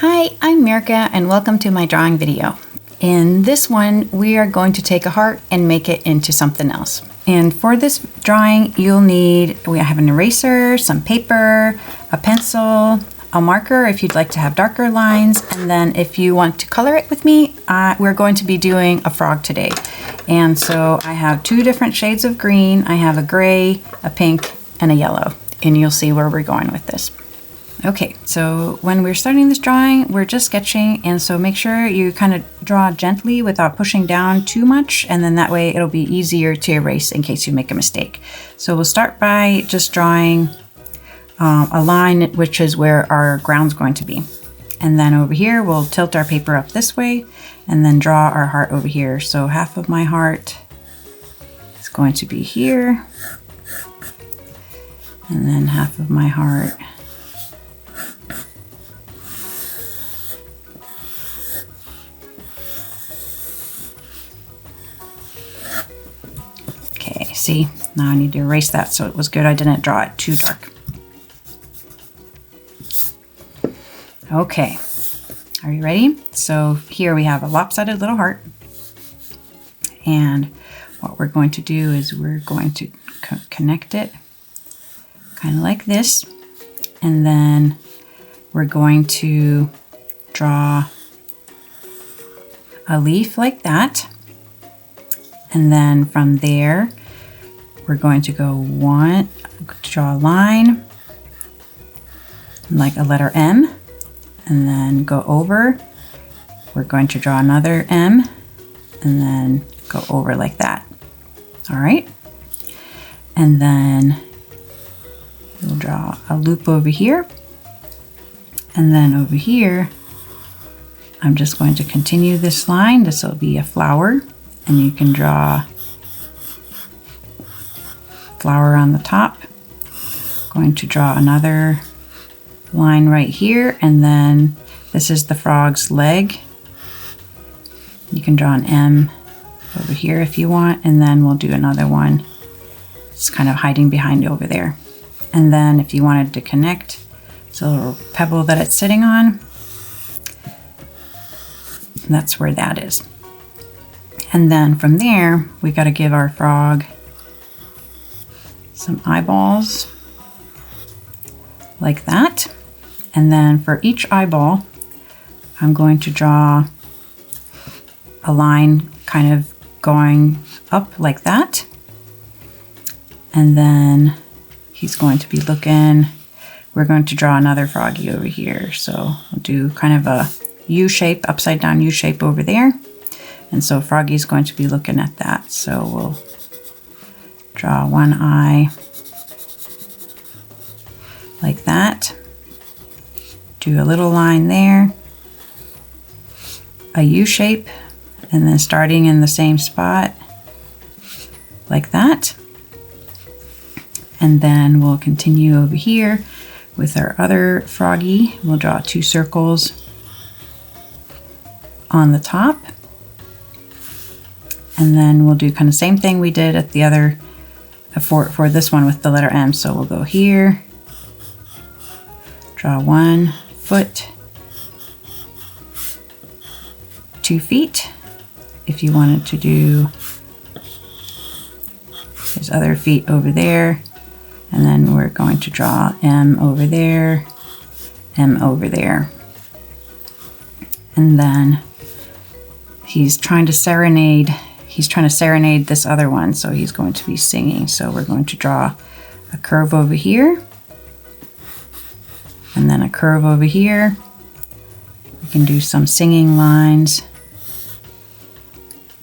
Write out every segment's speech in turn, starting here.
Hi, I'm Mirka and welcome to my drawing video. In this one, we are going to take a heart and make it into something else. And for this drawing, you'll need, we have an eraser, some paper, a pencil, a marker if you'd like to have darker lines, and then if you want to color it with me, we're going to be doing a frog today. And so I have two different shades of green. I have a gray, a pink, and a yellow, and you'll see where we're going with this. Okay, so when we're starting this drawing, we're just sketching, and so make sure you kind of draw gently without pushing down too much, and then that way it'll be easier to erase in case you make a mistake. So we'll start by just drawing a line, which is where our ground's going to be. And then over here, we'll tilt our paper up this way, and then draw our heart over here. So half of my heart is going to be here, and then half of my heart see, now I need to erase that, so it was good I didn't draw it too dark. Okay, are you ready? So here we have a lopsided little heart, and what we're going to do is we're going to connect it kind of like this, and then we're going to draw a leaf like that, and then from there we're going to draw a line like a letter M, and then go over. We're going to draw another M, and then go over like that. All right. And then we'll draw a loop over here. And then over here, I'm just going to continue this line. This will be a flower, and you can draw flower on the top. Going to draw another line right here, and then this is the frog's leg. You can draw an M over here if you want, and then we'll do another one. It's kind of hiding behind over there. And then if you wanted to connect, it's a little pebble that it's sitting on. And that's where that is. And then from there, we got to give our frog some eyeballs like that. And then for each eyeball, I'm going to draw a line kind of going up like that. And then he's going to be looking, we're going to draw another froggy over here. So we'll do kind of a U shape, upside down U shape over there. And so Froggy's going to be looking at that. So we'll draw one eye like that. Do a little line there, a U shape, and then starting in the same spot like that. And then we'll continue over here with our other froggy. We'll draw two circles on the top. And then we'll do kind of same thing we did at the other, for this one with the letter M. So we'll go here, draw 1 foot, 2 feet. If you wanted to do his other feet over there, and then we're going to draw M over there, M over there. And then he's trying to serenade this other one, so he's going to be singing. So we're going to draw a curve over here, and then a curve over here. We can do some singing lines,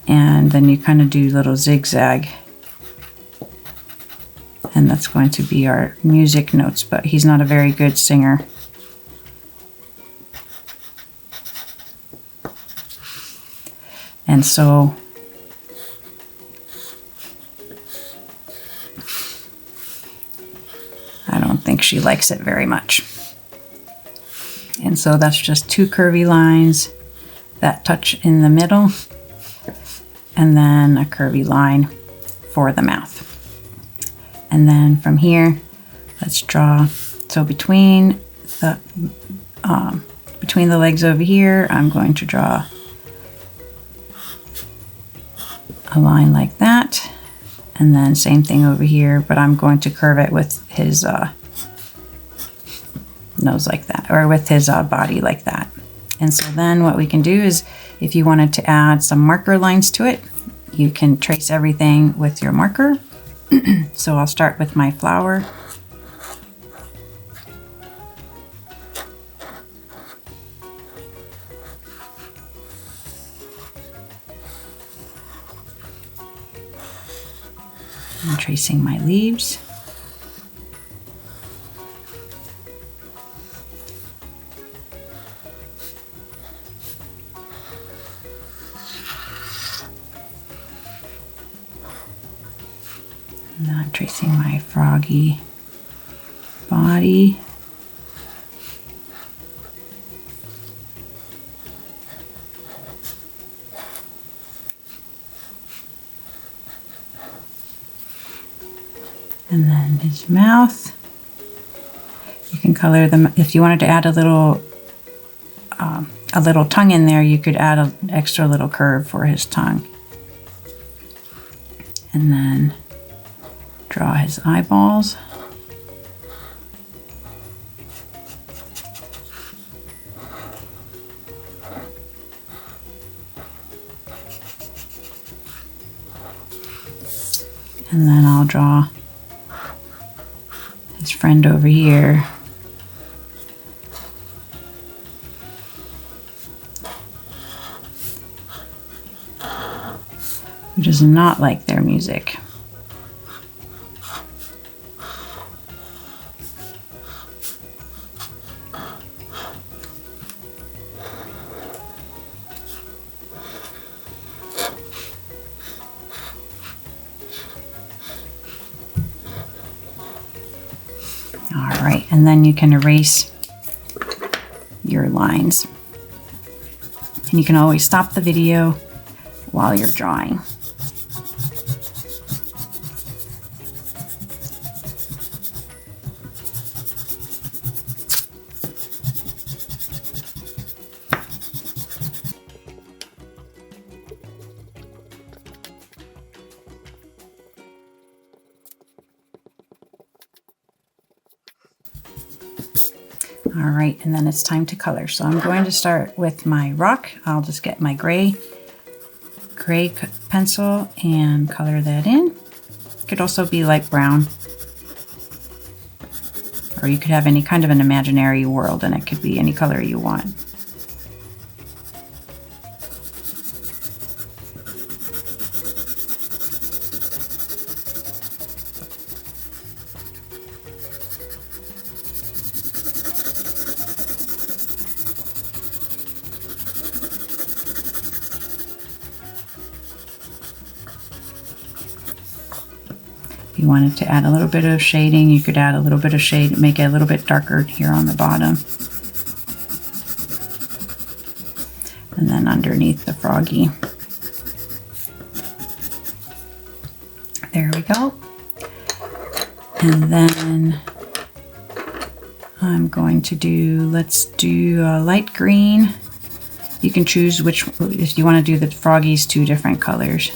and then you kind of do little zigzag, and that's going to be our music notes, but he's not a very good singer. And so I don't think she likes it very much. And so that's just two curvy lines that touch in the middle, and then a curvy line for the mouth. And then from here, let's draw, so between the between the legs over here, I'm going to draw a line like that. And then same thing over here, but I'm going to curve it with his nose like that, or with his body like that. And so then what we can do is, if you wanted to add some marker lines to it, you can trace everything with your marker. So I'll start with my flower. I'm tracing my leaves. And then I'm tracing my froggy body. And then his mouth. You can color them. If you wanted to add a little tongue in there, you could add an extra little curve for his tongue. And then draw his eyeballs. And then I'll draw his friend over here. Who does not like their music. All right, and then you can erase your lines. And you can always stop the video while you're drawing. All right, and then it's time to color. So I'm going to start with my rock. I'll just get my gray pencil and color that in. It could also be light brown, or you could have any kind of an imaginary world, and it could be any color you want. If you wanted to add a little bit of shading, you could add a little bit of shade, make it a little bit darker here on the bottom. And then underneath the froggy. There we go. And then I'm going to do, let's do a light green. You can choose which, if you want to do the froggies 2 different colors.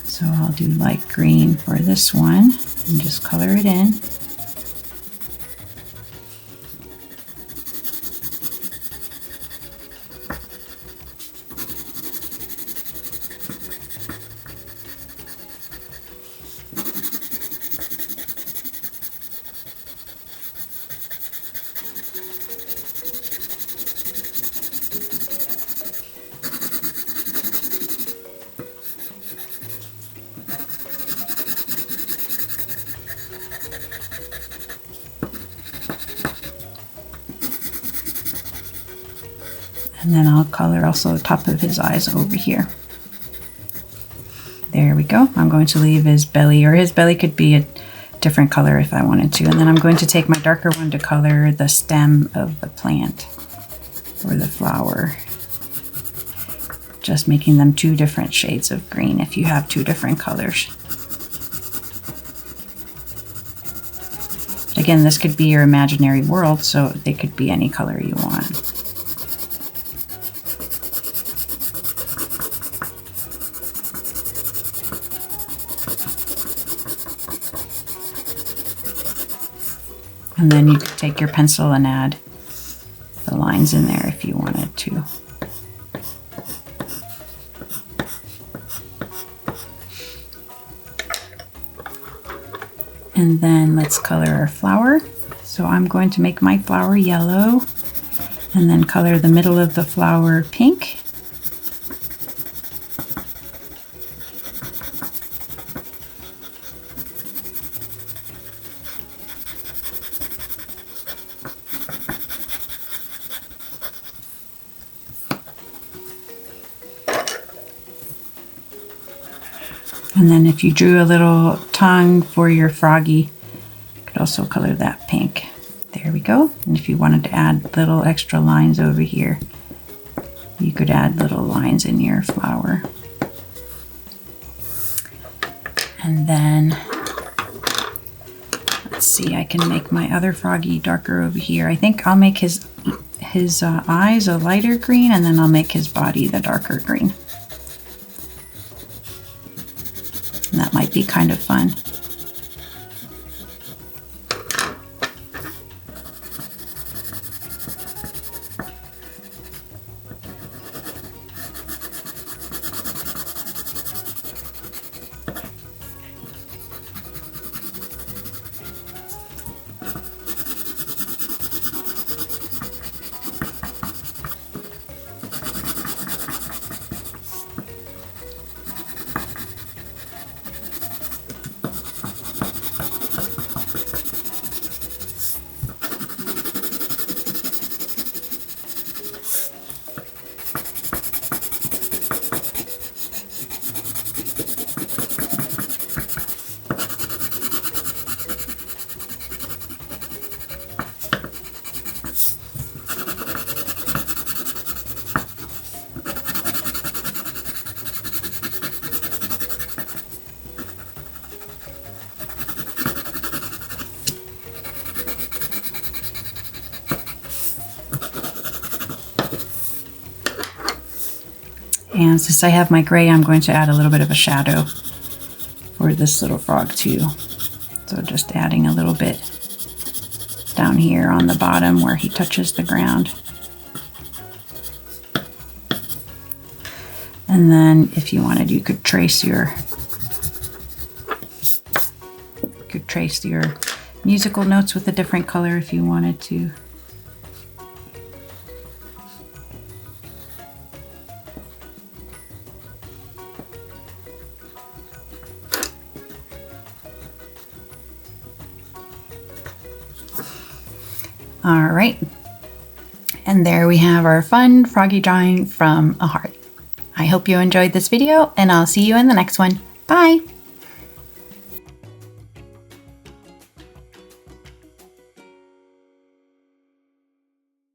So I'll do light green for this one and just color it in. And then I'll color also the top of his eyes over here. There we go. I'm going to leave his belly, or his belly could be a different color if I wanted to. And then I'm going to take my darker one to color the stem of the plant or the flower. Just making them 2 different shades of green if you have 2 different colors. But again, this could be your imaginary world, so they could be any color you want. And then you could take your pencil and add the lines in there if you wanted to. And then let's color our flower. So I'm going to make my flower yellow and then color the middle of the flower pink. And then if you drew a little tongue for your froggy, you could also color that pink. There we go. And if you wanted to add little extra lines over here, you could add little lines in your flower. And then, let's see, I can make my other froggy darker over here. I think I'll make his eyes a lighter green, and then I'll make his body the darker green. And that might be kind of fun. And since I have my gray, I'm going to add a little bit of a shadow for this little frog too. So just adding a little bit down here on the bottom where he touches the ground. And then if you wanted, you could trace your musical notes with a different color if you wanted to. All right, and there we have our fun froggy drawing from a heart. I hope you enjoyed this video, and I'll see you in the next one. Bye!